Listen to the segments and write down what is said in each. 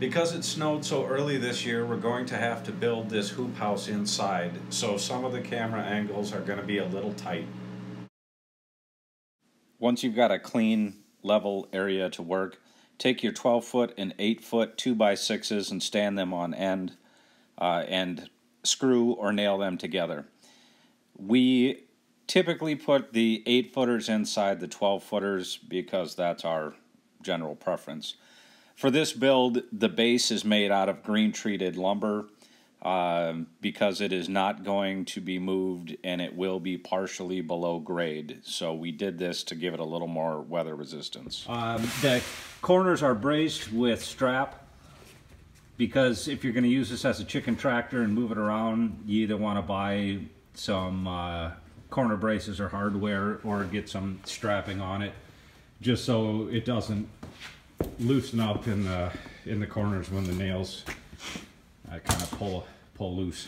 Because it snowed so early this year, we're going to have to build this hoop house inside, so some of the camera angles are going to be a little tight. Once you've got a clean, level area to work, take your 12-foot and 8-foot 2x6s and stand them on end and screw or nail them together. We typically put the 8-footers inside the 12-footers because that's our general preference. For this build, the base is made out of green-treated lumber because it is not going to be moved and it will be partially below grade. So we did this to give it a little more weather resistance. The corners are braced with strap because if you're going to use this as a chicken tractor and move it around, you either want to buy some corner braces or hardware or get some strapping on it just so it doesn't loosen up in the corners when the nails kind of pull loose.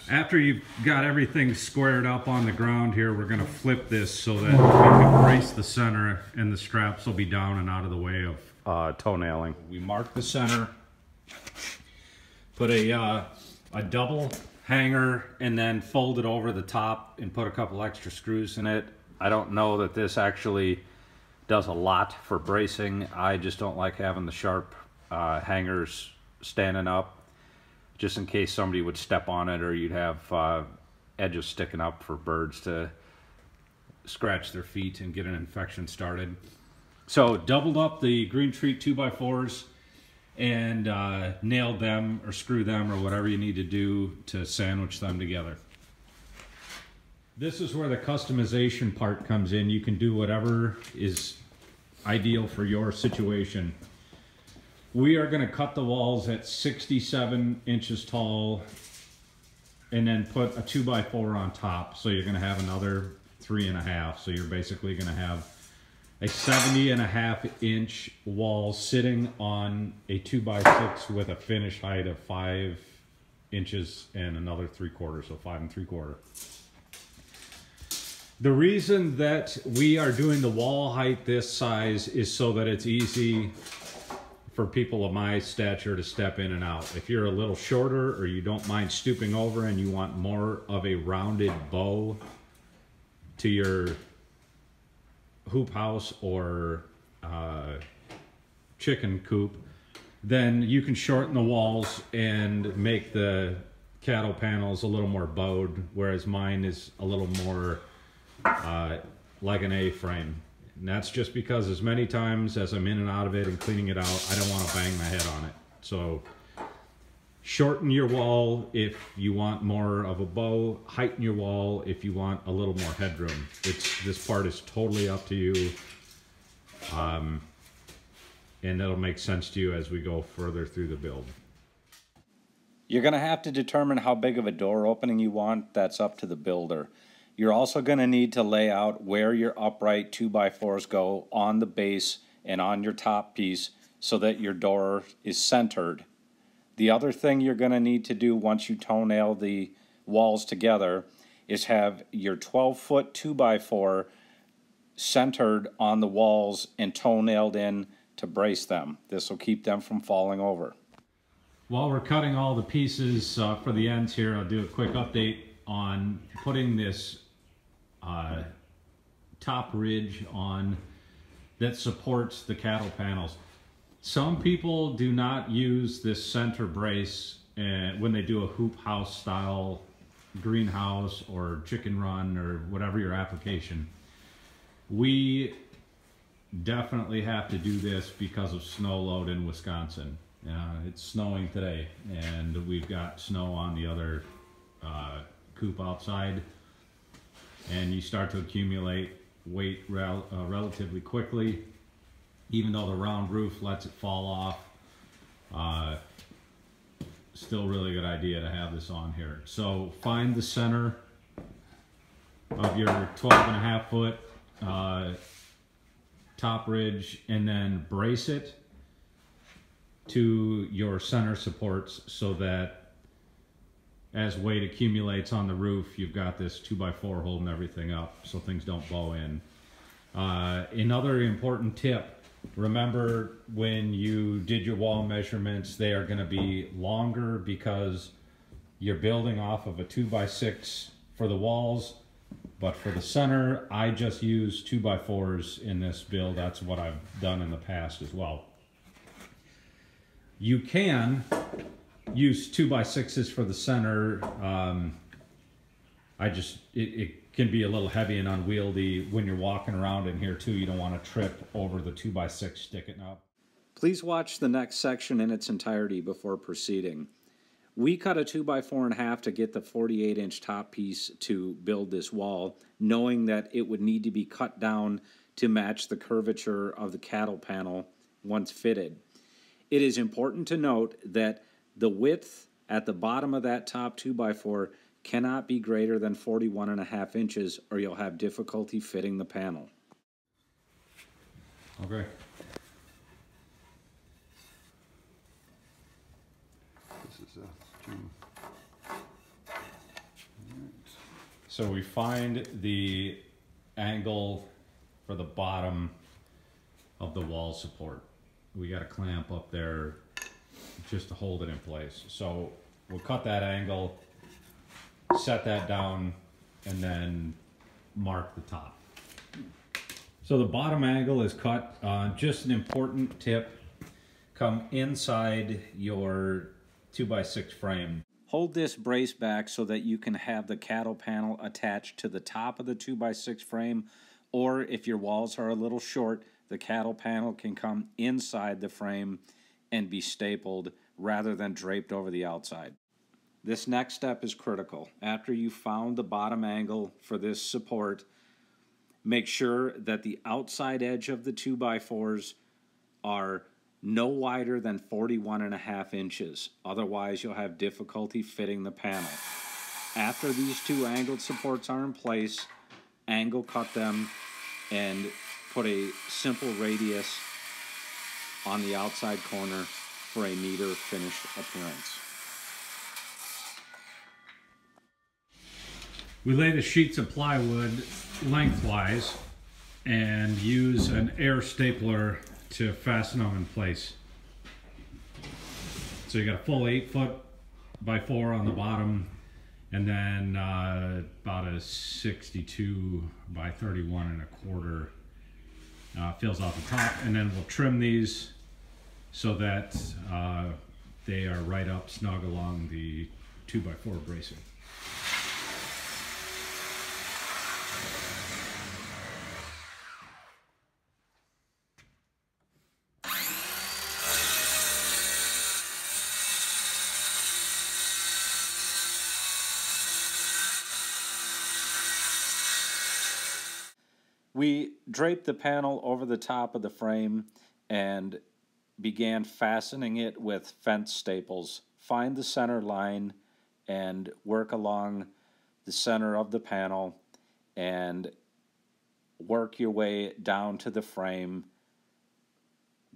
After you've got everything squared up on the ground here, we're going to flip this so that we can brace the center and the straps will be down and out of the way of toe nailing. We mark the center, put a double hanger, and then fold it over the top and put a couple extra screws in it. I don't know that this actually does a lot for bracing. I just don't like having the sharp hangers standing up just in case somebody would step on it or you'd have edges sticking up for birds to scratch their feet and get an infection started. So doubled up the green treat 2x4s and nailed them or screw them or whatever you need to do to sandwich them together. This is where the customization part comes in. You can do whatever is ideal for your situation. We are going to cut the walls at 67 inches tall and then put a 2x4 on top. So you're going to have another 3.5. So you're basically going to have a 70.5 inch wall sitting on a 2x6 with a finish height of 5 inches and another 3/4, so 5 3/4. The reason that we are doing the wall height this size is so that it's easy for people of my stature to step in and out. If you're a little shorter or you don't mind stooping over and you want more of a rounded bow to your hoop house or chicken coop, then you can shorten the walls and make the cattle panels a little more bowed, whereas mine is a little more like an A-frame. And that's just because as many times as I'm in and out of it and cleaning it out, I don't want to bang my head on it. So shorten your wall if you want more of a bow, heighten your wall if you want a little more headroom. This part is totally up to you. And that'll make sense to you as we go further through the build. You're going to have to determine how big of a door opening you want. That's up to the builder. You're also going to need to lay out where your upright 2x4s go on the base and on your top piece so that your door is centered. The other thing you're going to need to do once you toenail the walls together is have your 12-foot 2x4 centered on the walls and toenailed in to brace them. This will keep them from falling over. While we're cutting all the pieces for the ends here, I'll do a quick update on putting this top ridge on that supports the cattle panels. Some people do not use this center brace when they do a hoop house style greenhouse or chicken run or whatever your application. We definitely have to do this because of snow load in Wisconsin. It's snowing today and we've got snow on the other coop outside, and you start to accumulate weight relatively quickly. Even though the round roof lets it fall off, still really good idea to have this on here. So find the center of your 12.5 foot top ridge and then brace it to your center supports so that as weight accumulates on the roof, you've got this 2x4 holding everything up so things don't bow in. Another important tip Remember, when you did your wall measurements, they are going to be longer because you're building off of a 2x6 for the walls, but for the center, I just use 2x4s in this build. That's what I've done in the past as well. You can use 2x6s for the center. It can be a little heavy and unwieldy when you're walking around in here too. You don't want to trip over the 2x6 sticking up. Please watch the next section in its entirety before proceeding. We cut a 2x4.5 to get the 48-inch top piece to build this wall, knowing that it would need to be cut down to match the curvature of the cattle panel once fitted. It is important to note that the width at the bottom of that top 2x4 cannot be greater than 41.5 inches or you'll have difficulty fitting the panel. Okay. This is a 2. So we find the angle for the bottom of the wall support. We got a clamp up there just to hold it in place. So we'll cut that angle, set that down, and then mark the top. So the bottom angle is cut. Just an important tip, come inside your 2x6 frame. Hold this brace back so that you can have the cattle panel attached to the top of the 2x6 frame, or if your walls are a little short, the cattle panel can come inside the frame and be stapled rather than draped over the outside. This next step is critical. After you found the bottom angle for this support, make sure that the outside edge of the 2x4s are no wider than 41.5 inches. Otherwise, you'll have difficulty fitting the panel. After these two angled supports are in place, angle cut them and put a simple radius on the outside corner for a neater finished appearance. We lay the sheets of plywood lengthwise and use an air stapler to fasten them in place. So you got a full 8'x4" on the bottom, and then about a 62'x31¼ fills out the top, and then we'll trim these so that they are right up snug along the 2x4 bracing. We draped the panel over the top of the frame and began fastening it with fence staples. Find the center line and work along the center of the panel and work your way down to the frame.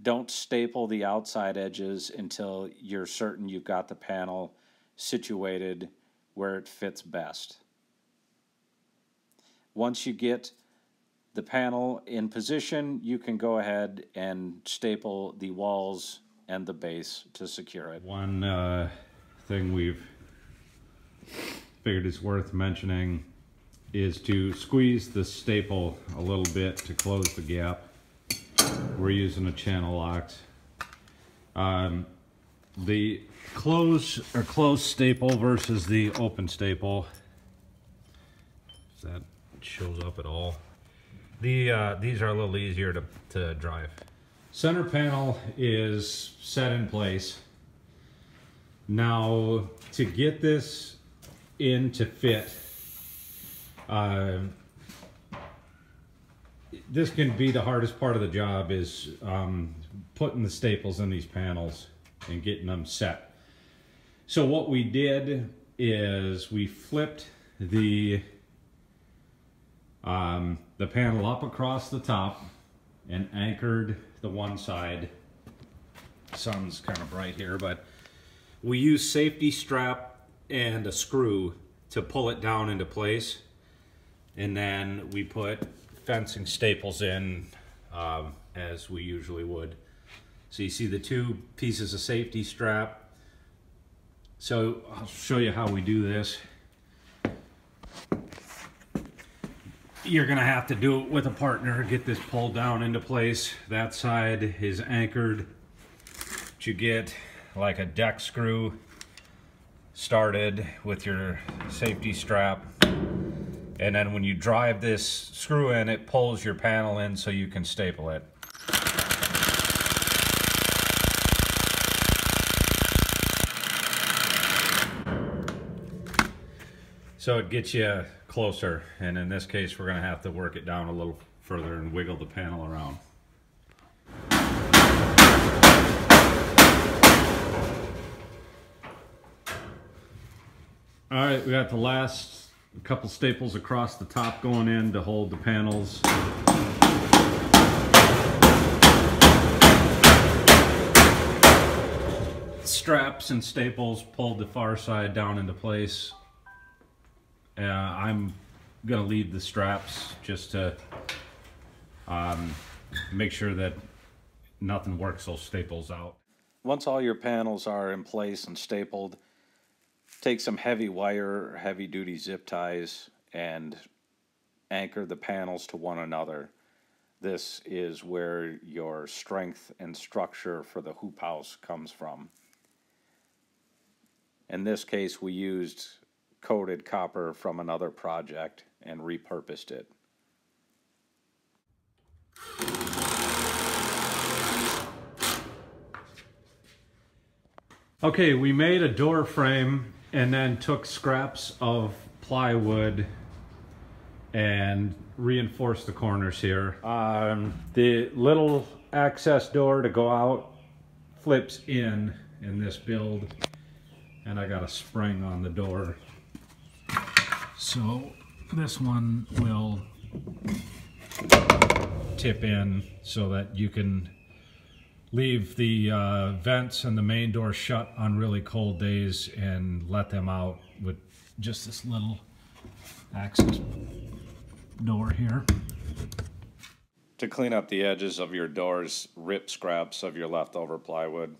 Don't staple the outside edges until you're certain you've got the panel situated where it fits best. Once you get the panel in position, you can go ahead and staple the walls and the base to secure it. One thing we've figured is worth mentioning is to squeeze the staple a little bit to close the gap. We're using a channel locked. The closed staple versus the open staple, if that shows up at all. These are a little easier to drive. Center panel is set in place. Now, to get this in to fit, this can be the hardest part of the job, is putting the staples in these panels and getting them set. So what we did is we flipped the panel up across the top and anchored the one side. Sun's kind of bright here, but we use safety strap and a screw to pull it down into place, and then we put fencing staples in as we usually would. So you see the two pieces of safety strap. So I'll show you how we do this. You're gonna have to do it with a partner, get this pulled down into place. That side is anchored. You get like a deck screw started with your safety strap, and then when you drive this screw in, it pulls your panel in so you can staple it. So it gets you closer, and in this case we're going to have to work it down a little further and wiggle the panel around. Alright, we got the last couple staples across the top going in to hold the panels. Straps and staples pulled the far side down into place. I'm going to leave the straps just to make sure that nothing works those staples out. Once all your panels are in place and stapled, take some heavy wire or heavy duty zip ties and anchor the panels to one another. This is where your strength and structure for the hoop house comes from. In this case, we used coated copper from another project and repurposed it. Okay, we made a door frame and then took scraps of plywood and reinforced the corners here. The little access door to go out flips in this build, and I got a spring on the door. So this one will tip in so that you can leave the vents and the main door shut on really cold days and let them out with just this little access door here. To clean up the edges of your doors, rip scraps of your leftover plywood.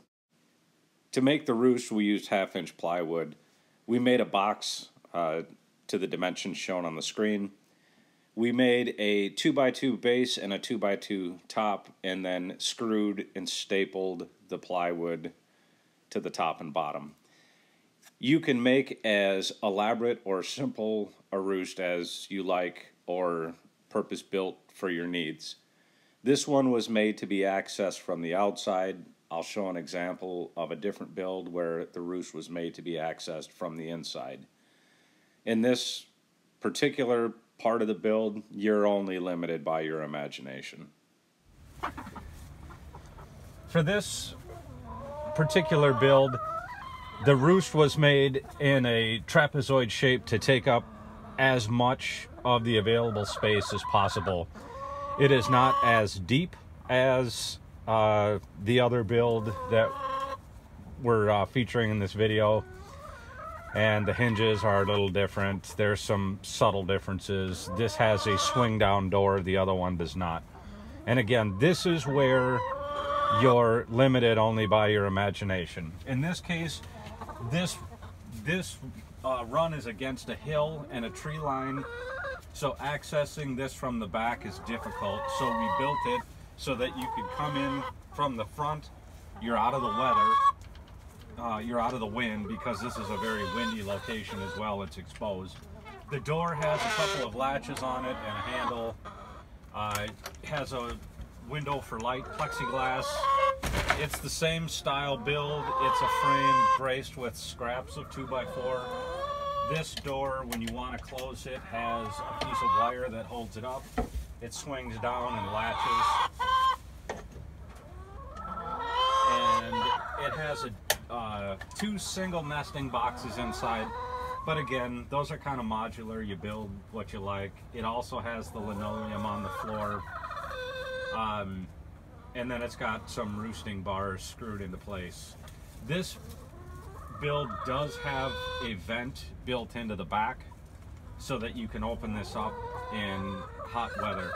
To make the roost, we used 1/2-inch plywood. We made a box to the dimensions shown on the screen. We made a 2x2 base and a 2x2 top, and then screwed and stapled the plywood to the top and bottom. You can make as elaborate or simple a roost as you like, or purpose built for your needs. This one was made to be accessed from the outside. I'll show an example of a different build where the roost was made to be accessed from the inside. In this particular part of the build, you're only limited by your imagination. For this particular build, the roost was made in a trapezoid shape to take up as much of the available space as possible. It is not as deep as the other build that we're featuring in this video, and the hinges are a little different. There's some subtle differences. This has a swing down door, the other one does not. And again, this is where you're limited only by your imagination. In this case, this run is against a hill and a tree line, so accessing this from the back is difficult. So we built it so that you could come in from the front. You're out of the weather, you're out of the wind, because this is a very windy location as well. It's exposed. The door has a couple of latches on it and a handle. It has a window for light, plexiglass. It's the same style build. It's a frame braced with scraps of 2x4. This door, when you want to close it, has a piece of wire that holds it up. It swings down and latches. And it has two single nesting boxes inside. But again, those are kind of modular. You build what you like. It also has the linoleum on the floor. And then it's got some roosting bars screwed into place. This build does have a vent built into the back so that you can open this up in hot weather.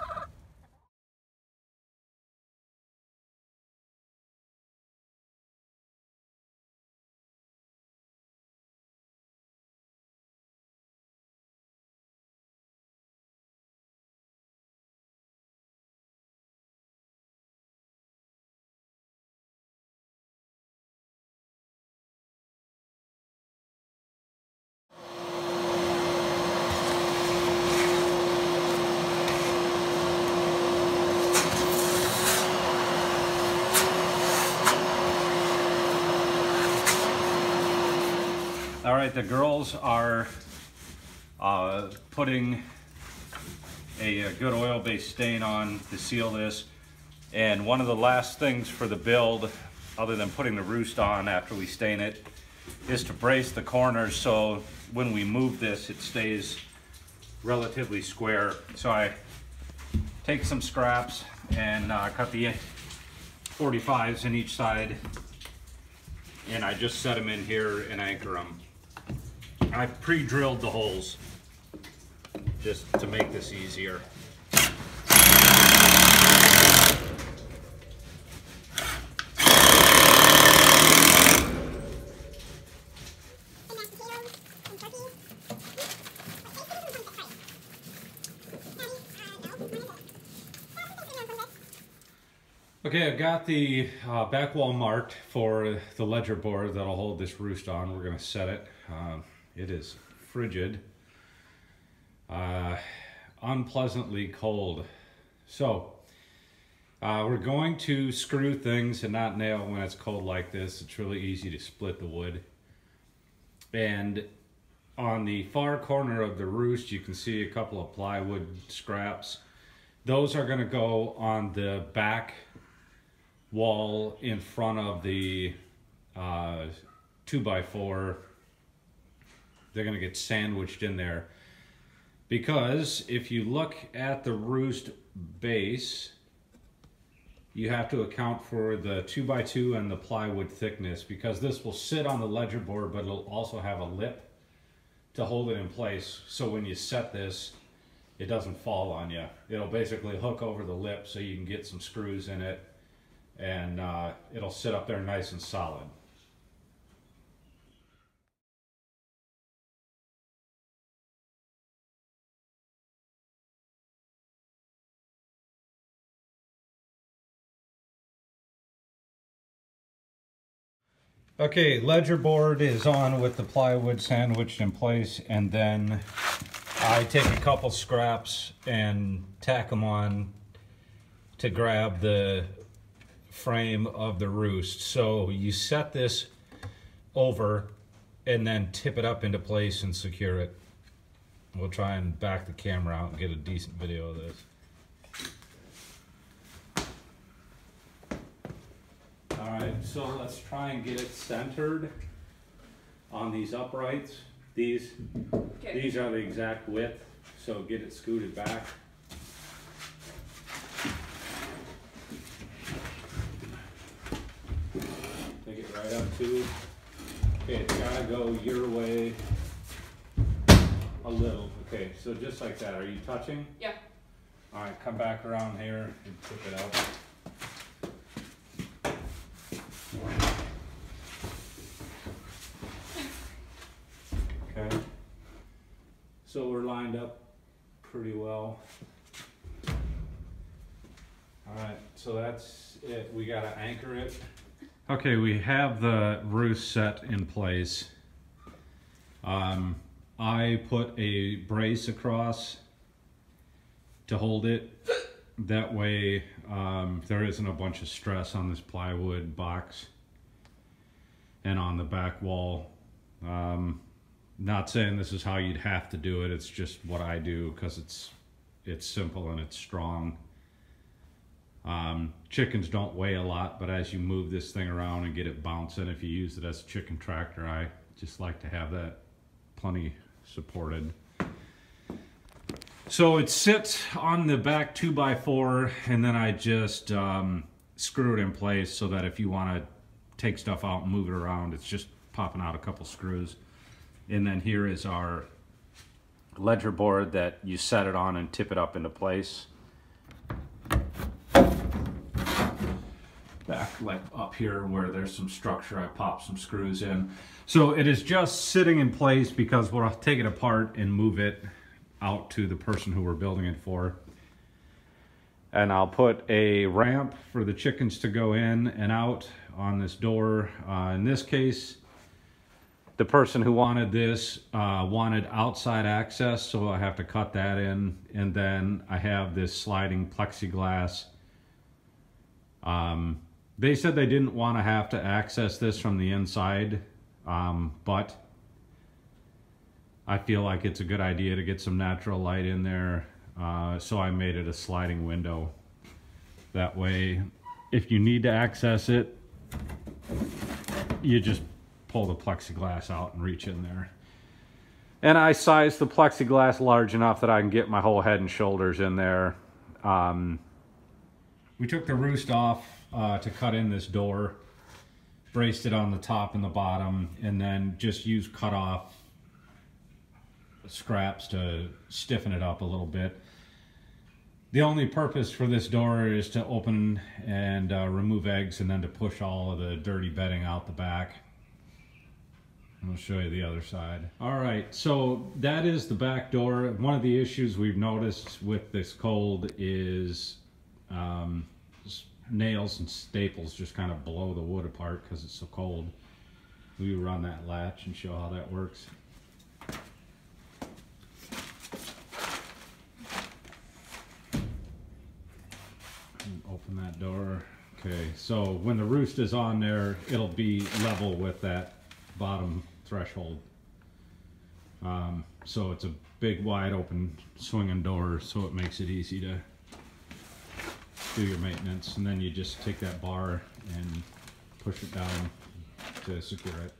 All right, the girls are putting a good oil-based stain on to seal this. And one of the last things for the build, other than putting the roost on after we stain it, is to brace the corners so when we move this, it stays relatively square. So I take some scraps and cut the 45s in each side, and I just set them in here and anchor them. I pre-drilled the holes just to make this easier. Okay, I've got the back wall marked for the ledger board that'll hold this roost on. We're gonna set it. It is frigid, unpleasantly cold. So we're going to screw things and not nail when it's cold like this. It's really easy to split the wood. And on the far corner of the roost, you can see a couple of plywood scraps. Those are gonna go on the back wall in front of the 2x4. They're gonna get sandwiched in there, because if you look at the roost base, you have to account for the 2x2 and the plywood thickness, because this will sit on the ledger board, but it'll also have a lip to hold it in place. So when you set this, it doesn't fall on you. It'll basically hook over the lip so you can get some screws in it, and it'll sit up there nice and solid. Okay, ledger board is on with the plywood sandwiched in place, and then I take a couple scraps and tack them on to grab the frame of the roost. So you set this over and then tip it up into place and secure it. We'll try and back the camera out and get a decent video of this. All right, so let's try and get it centered on these uprights. These are the exact width, so get it scooted back. Take it right up to. Okay, it's gotta go your way a little. Okay, so just like that. Are you touching? Yeah. All right, come back around here and tip it up. Okay, so we're lined up pretty well. All right, so that's it. We gotta anchor it. Okay, we have the roost set in place. I put a brace across to hold it. That way there isn't a bunch of stress on this plywood box and on the back wall. Not saying this is how you'd have to do it, it's just what I do because it's simple and it's strong. Chickens don't weigh a lot, but as you move this thing around and get it bouncing, if you use it as a chicken tractor, I just like to have that plenty supported. So it sits on the back 2x4, and then I just screw it in place so that if you want to take stuff out and move it around, it's just popping out a couple screws. And then here is our ledger board that you set it on and tip it up into place. Back like up here where there's some structure, I pop some screws in. So it is just sitting in place because we'll take it apart and move it out to the person who we're building it for. And I'll put a ramp for the chickens to go in and out on this door. In this case, the person who wanted this wanted outside access, so I have to cut that in. And then I have this sliding plexiglass. They said they didn't want to have to access this from the inside, but I feel like it's a good idea to get some natural light in there. So I made it a sliding window. That way, if you need to access it, you just pull the plexiglass out and reach in there. And I sized the plexiglass large enough that I can get my whole head and shoulders in there. We took the roost off to cut in this door, braced it on the top and the bottom, and then just used cut off scraps to stiffen it up a little bit. The only purpose for this door is to open and remove eggs, and then to push all of the dirty bedding out the back. I'll show you the other side. All right, so that is the back door. One of the issues we've noticed with this cold is nails and staples just kind of blow the wood apart because it's so cold. We run that latch and show how that works. Open that door. Okay, so when the roost is on there, it'll be level with that bottom threshold. So it's a big wide open swinging door, so it makes it easy to do your maintenance. And then you just take that bar and push it down to secure it.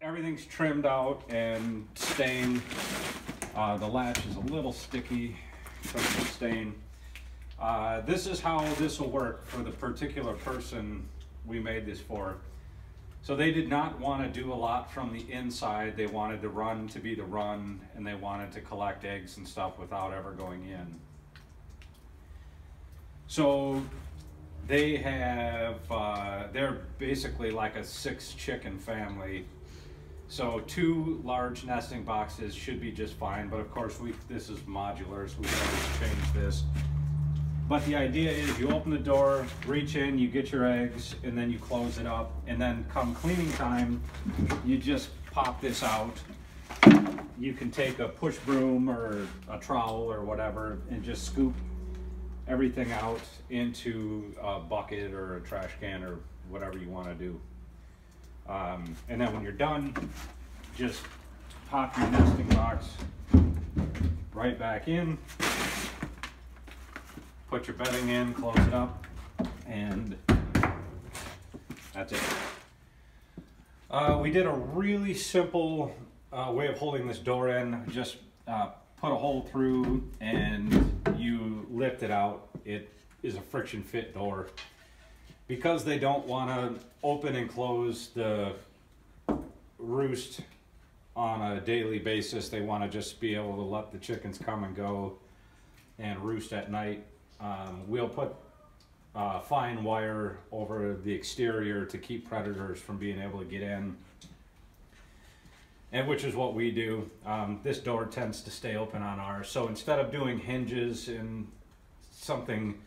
Everything's trimmed out and stained. The latch is a little sticky from the stain. This is how this will work for the particular person we made this for. So they did not want to do a lot from the inside. They wanted the run to be the run, and they wanted to collect eggs and stuff without ever going in. So they have, they're basically like a 6-chicken family. So 2 large nesting boxes should be just fine, but of course this is modular, so we can always change this. But the idea is you open the door, reach in, you get your eggs, and then you close it up, and then come cleaning time, you just pop this out. You can take a push broom or a trowel or whatever and just scoop everything out into a bucket or a trash can or whatever you want to do. And then when you're done, just pop your nesting box right back in, put your bedding in, close it up, and that's it. We did a really simple way of holding this door in. Just put a hole through and you lift it out. It is a friction fit door. Because they don't want to open and close the roost on a daily basis, they want to just be able to let the chickens come and go and roost at night. We'll put fine wire over the exterior to keep predators from being able to get in, and which is what we do. This door tends to stay open on ours, so instead of doing hinges and something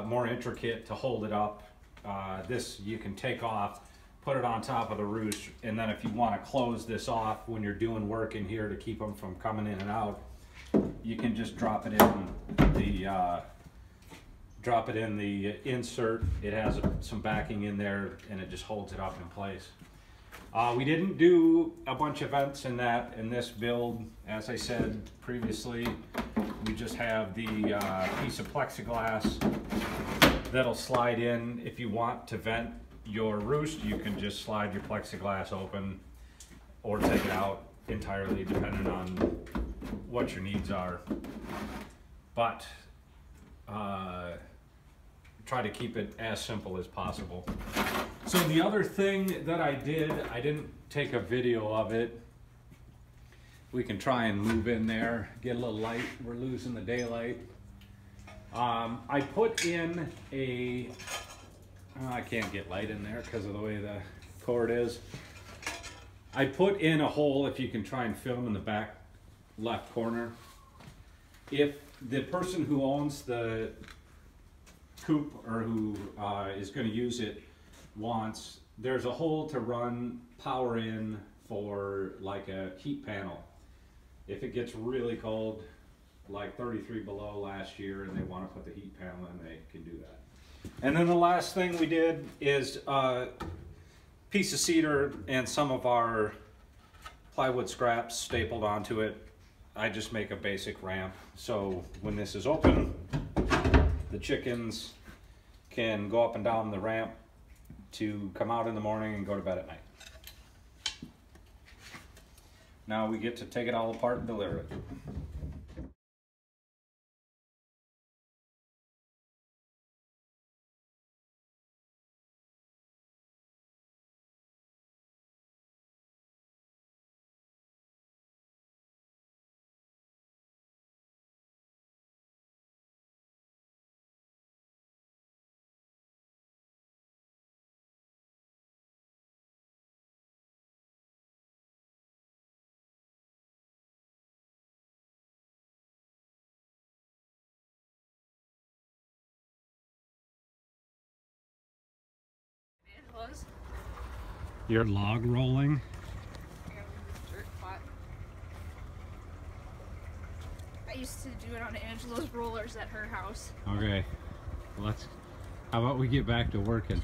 more intricate to hold it up, this you can take off, put it on top of the roost, and then if you want to close this off when you're doing work in here to keep them from coming in and out, you can just drop it in the insert. It has some backing in there and it just holds it up in place. We didn't do a bunch of vents in this build. As I said previously, we just have the piece of plexiglass that'll slide in. If you want to vent your roost, you can just slide your plexiglass open or take it out entirely, depending on what your needs are. But try to keep it as simple as possible. So the other thing that I didn't take a video of it. We can try and move in there, get a little light. We're losing the daylight. I put in a, I can't get light in there because of the way the cord is. I put in a hole, if you can try and film in the back left corner. If the person who owns the coop or who is going to use it wants, there's a hole to run power in for like a heat panel. If it gets really cold, like 33 below last year, and they want to put the heat panel in, they can do that. And then the last thing we did is a piece of cedar and some of our plywood scraps stapled onto it. I just make a basic ramp, so when this is open, the chickens can go up and down the ramp to come out in the morning and go to bed at night. Now we get to take it all apart and deliver it. You're log rolling? I used to do it on Angela's rollers at her house. Okay, how about we get back to working?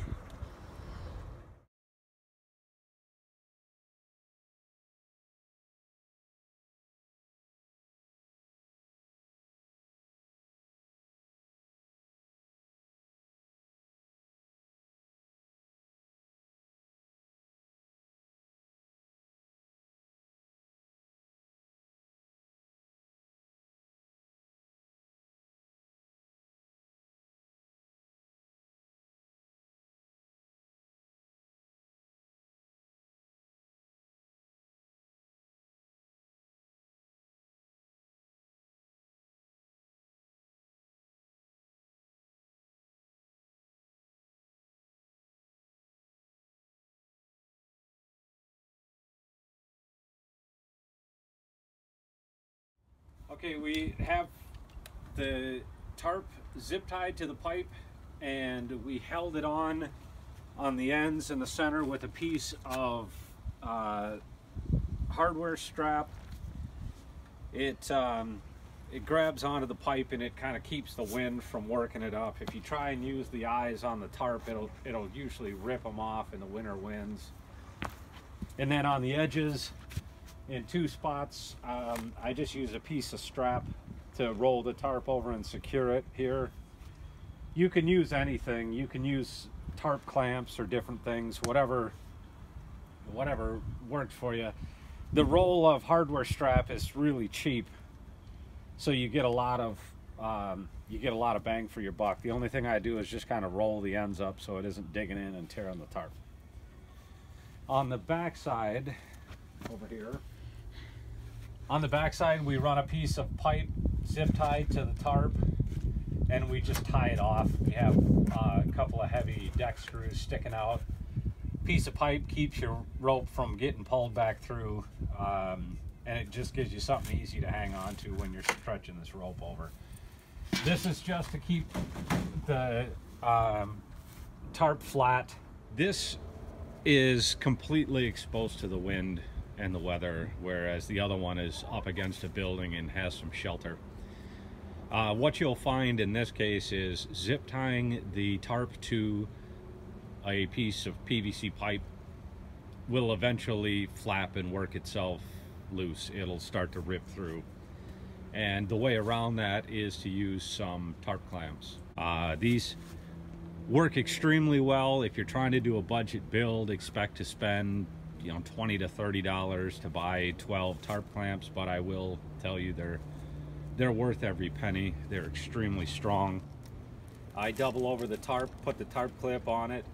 Okay, we have the tarp zip tied to the pipe, and we held it on the ends in the center with a piece of hardware strap. It grabs onto the pipe and it kind of keeps the wind from working it up. If you try and use the eyes on the tarp, it'll usually rip them off in the winter winds. And then on the edges, in two spots, I just use a piece of strap to roll the tarp over and secure it here. You can use anything. You can use tarp clamps or different things, whatever works for you. The roll of hardware strap is really cheap, so you get a lot of bang for your buck. The only thing I do is just kind of roll the ends up so it isn't digging in and tearing the tarp. On the back side, over here, on the back side, we run a piece of pipe zip tied to the tarp, and we just tie it off. We have a couple of heavy deck screws sticking out. Piece of pipe keeps your rope from getting pulled back through, and it just gives you something easy to hang on to when you're stretching this rope over. This is just to keep the tarp flat. This is completely exposed to the wind and the weather, whereas the other one is up against a building and has some shelter. What you'll find in this case is zip tying the tarp to a piece of PVC pipe will eventually flap and work itself loose. It'll start to rip through. And the way around that is to use some tarp clamps. These work extremely well. If you're trying to do a budget build, expect to spend $20 to $30 to buy 12 tarp clamps, but I will tell you they're worth every penny. They're extremely strong. I double over the tarp, put the tarp clip on it,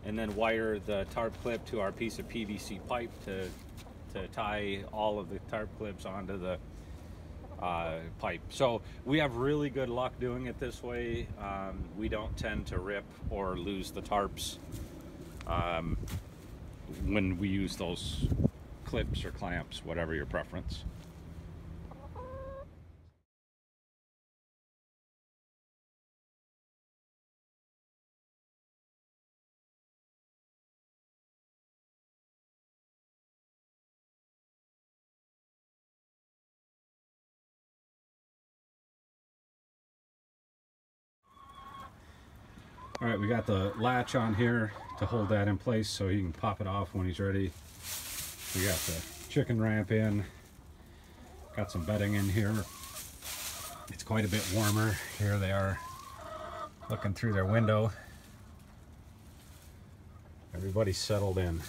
and then wire the tarp clip to our piece of PVC pipe to tie all of the tarp clips onto the pipe. So we have really good luck doing it this way. We don't tend to rip or lose the tarps when we use those clips or clamps, whatever your preference. All right, we got the latch on here to hold that in place so he can pop it off when he's ready. We got the chicken ramp in. Got some bedding in here. It's quite a bit warmer. Here they are looking through their window. Everybody's settled in.